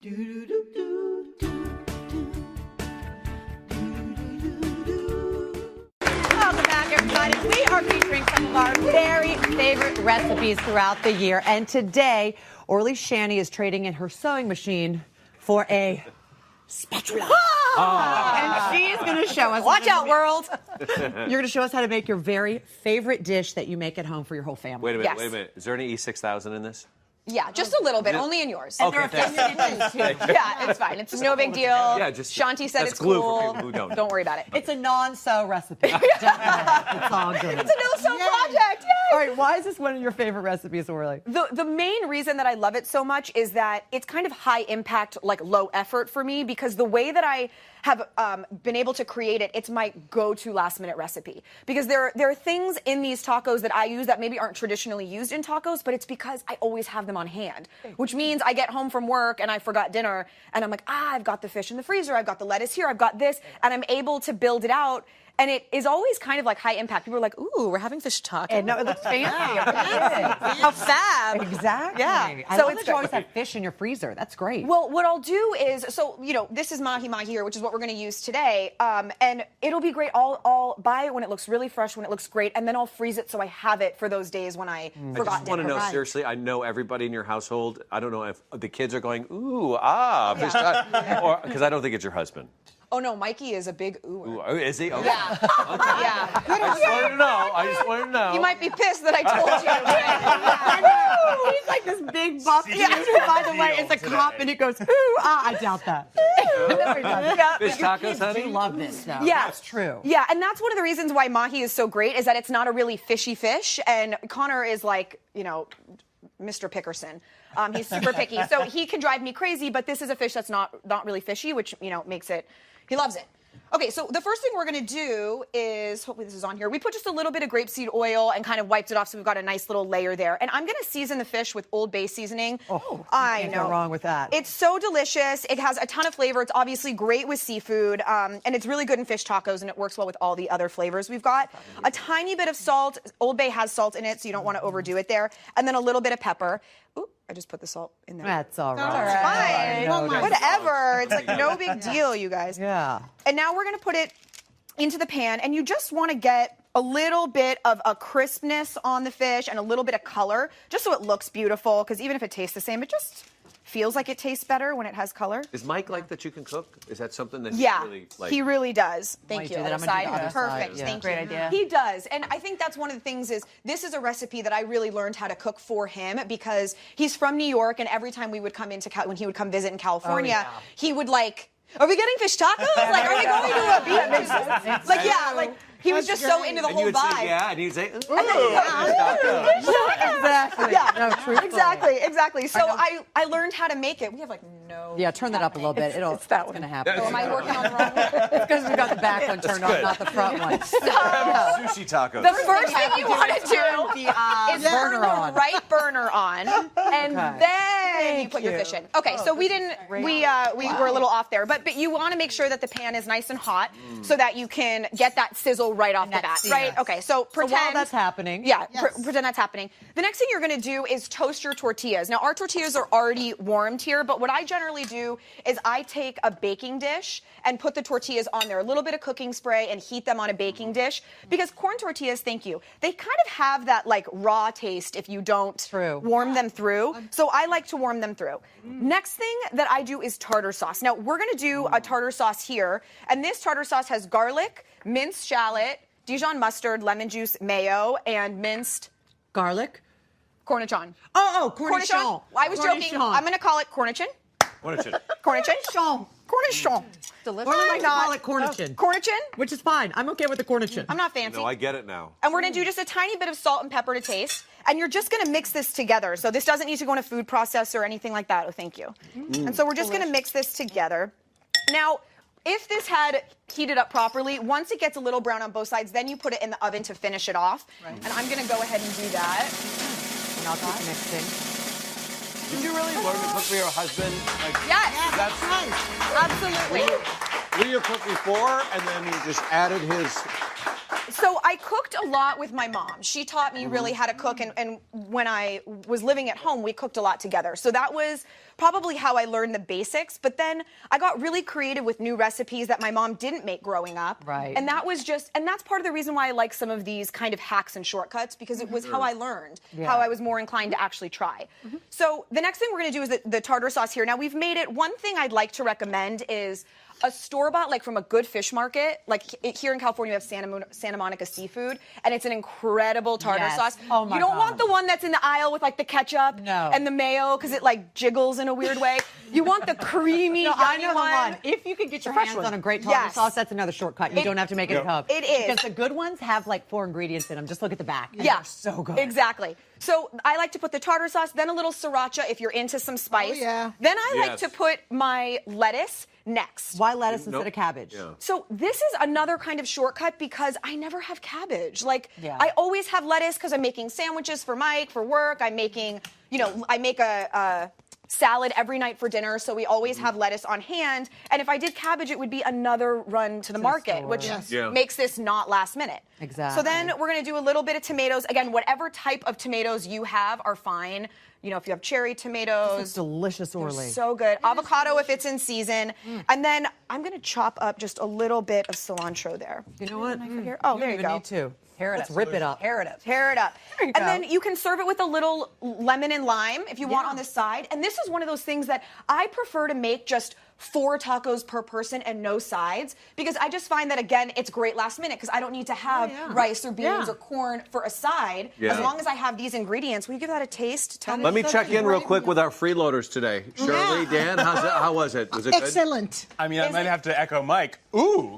Welcome back, everybody. We are featuring some of our very favorite recipes throughout the year. And today, Orly Shani is trading in her sewing machine for a spatula. And she's going to show us. Watch out, world. You're going to show us how to make your very favorite dish that you make at home for your whole family. Wait a minute. Is there any E6000 in this? Yeah, just a little bit, only in yours. Okay, thanks. Yeah, it's fine. It's no big deal. Yeah, just Shanti said that's it's glue cool. for people who don't. Don't worry about it. It's a non-sew recipe. It's all good. It's a no-sew project. Yay! All right, why is this one of your favorite recipes, Orly? The main reason that I love it so much is that it's kind of high impact, like low effort for me, because the way that I have been able to create it, it's my go-to last-minute recipe. Because there are things in these tacos that I use that maybe aren't traditionally used in tacos, but it's because I always have them on hand. Which means I get home from work and I forgot dinner, and I'm like, I've got the fish in the freezer, I've got the lettuce here, I've got this, and I'm able to build it out. And it is always kind of like high impact. People are like, ooh, we're having fish tacos. And no, it looks fancy. How fab. Exactly. Yeah. I love that you always have fish in your freezer. That's great. Well, what I'll do is, this is mahi-mahi here, which is what we're going to use today. And it'll be great. I'll buy it when it looks really fresh, when it looks great, and then I'll freeze it so I have it for those days when I forgot I just want to know, seriously, I know everybody in your household, I don't know if the kids are going, ooh, fish taco, because I don't think it's your husband. Oh, no, Mikey is a big ooh. Ooh, is he? Okay. Yeah. Okay. Yeah. I just wanted to know. You might be pissed that I told you. He's like this big buff dude who, by the way, is a cop, and he goes, ooh, I doubt that. Fish tacos, honey? You love this stuff. Yeah. That's true. Yeah, and that's one of the reasons why mahi is so great, is that it's not a really fishy fish, and Connor is like, Mr. Pickerson. He's super picky, so he can drive me crazy, but this is a fish that's not really fishy, which, makes it, he loves it. Okay, so the first thing we're going to do is, hopefully this is on here, we put just a little bit of grapeseed oil and kind of wiped it off so we've got a nice little layer there. And I'm going to season the fish with Old Bay seasoning. Oh, I can't know. go wrong with that. It's so delicious. It has a ton of flavor. It's obviously great with seafood, and it's really good in fish tacos, and it works well with all the other flavors we've got. A tiny bit of salt. Old Bay has salt in it, so you don't want to overdo it there. And then a little bit of pepper. Ooh, I just put the salt in there. That's all right. It's fine. No, Whatever. It's like no big deal, you guys. Yeah. And now we're going to put it into the pan, and you just want to get a little bit of a crispness on the fish and a little bit of color, just so it looks beautiful, because even if it tastes the same, it just feels like it tastes better when it has color. Is Mike like that you can cook? Is that something that Yeah, he really like? he really does. Thank you. do that. I'm gonna do the other Perfect. side. Yeah. Thank Great you. idea. He does, and I think that's one of the things is this is a recipe that I really learned how to cook for him because he's from New York, and every time we would come into when he would come visit in California, he would like, "Are we getting fish tacos? Like, are we going to a beach?" Like, yeah, like. He was just so into the and whole you would vibe. say, yeah, and he'd say, ooh, Exactly. Yeah. No, truthfully. Exactly. So I learned how to make it. We have like no. Yeah, turn that up a little bit. It's going to happen. Oh, am I working on the wrong one? It's because we got the back one turned on, not the front one. sushi tacos. The first thing you want to do is turn burner the on. right burner on, and then you put your fish in. Okay, so we were a little off there, but you want to make sure that the pan is nice and hot so that you can get that sizzle right off the bat, right? Okay, so pretend while that's happening. Yeah, pretend that's happening. The next thing you're going to do is toast your tortillas. Now, our tortillas are already warmed here, but what I generally do is I take a baking dish and put the tortillas on there, a little bit of cooking spray, and heat them on a baking dish. Because corn tortillas, thank you, they kind of have that like raw taste if you don't warm them through. So I like to warm them through. Next thing that I do is tartar sauce. Now, we're going to do a tartar sauce here, and this tartar sauce has garlic, minced shallot, Dijon mustard, lemon juice, mayo, and minced Garlic. cornichon. Oh, cornichon. I was joking. I'm going to call it cornichon. Cornichon. Cornichon. Cornichon. Delicious. Or we like to not- call it cornichon. Cornichon? Which is fine. I'm okay with the cornichon. I'm not fancy. No, I get it now. And we're going to do just a tiny bit of salt and pepper to taste. And you're just going to mix this together. So this doesn't need to go in a food processor or anything like that. Oh, thank you. And so we're just going to mix this together. Now, if this had heated up properly, once it gets a little brown on both sides, then you put it in the oven to finish it off. Right. And I'm going to go ahead and do that. And I'll keep mixing. Did you really learn to cook for your husband? Like, Yes. That's Absolutely. Were you a cook before, and then you just added his So I cooked a lot with my mom. She taught me really how to cook, and when I was living at home, we cooked a lot together. So that was probably how I learned the basics. But then I got really creative with new recipes that my mom didn't make growing up. Right. And that's part of the reason why I like some of these kind of hacks and shortcuts, because it was how I learned, how I was more inclined to actually try. So the next thing we're going to do is the tartar sauce here. Now we've made it. One thing I'd like to recommend is a store-bought, like from a good fish market, like here in California, we have Santa Monica Seafood, and it's an incredible tartar sauce. Oh my You don't God. want the one that's in the aisle with like the ketchup and the mayo, because it like jiggles in a weird way. You want the creamy, I yummy know the one. If you can get your hands on a great tartar sauce, that's another shortcut. You don't have to make it at home. It is. Because the good ones have like 4 ingredients in them. Just look at the back. And Yeah, they're so good. Exactly. So I like to put the tartar sauce, then a little sriracha if you're into some spice. Oh, yeah. Then I like to put my lettuce next. Why lettuce instead of cabbage? Yeah. So this is another kind of shortcut because I never have cabbage. Like I always have lettuce because I'm making sandwiches for Mike for work. I'm making, I make a salad every night for dinner, so we always have lettuce on hand. And if I did cabbage, it would be another run to the market, which makes this not last minute. Exactly. So then we're going to do a little bit of tomatoes. Again, whatever type of tomatoes you have are fine. If you have cherry tomatoes. It's delicious, Orly. So good. Avocado if it's in season. And then I'm going to chop up just a little bit of cilantro there. You know what? Oh, there you even go. need to. Let's rip it up. Tear it up. And then you can serve it with a little lemon and lime if you want on the side. And this is one of those things that I prefer to make just 4 tacos per person and no sides, because I just find that, again, it's great last minute because I don't need to have rice or beans or corn for a side. As long as I have these ingredients. Will you give that a taste? Tell me. Let me check in real quick with our freeloaders today. Shirley, Dan, how was it? Was it good? Excellent. I mean, I might have to echo Mike. Ooh.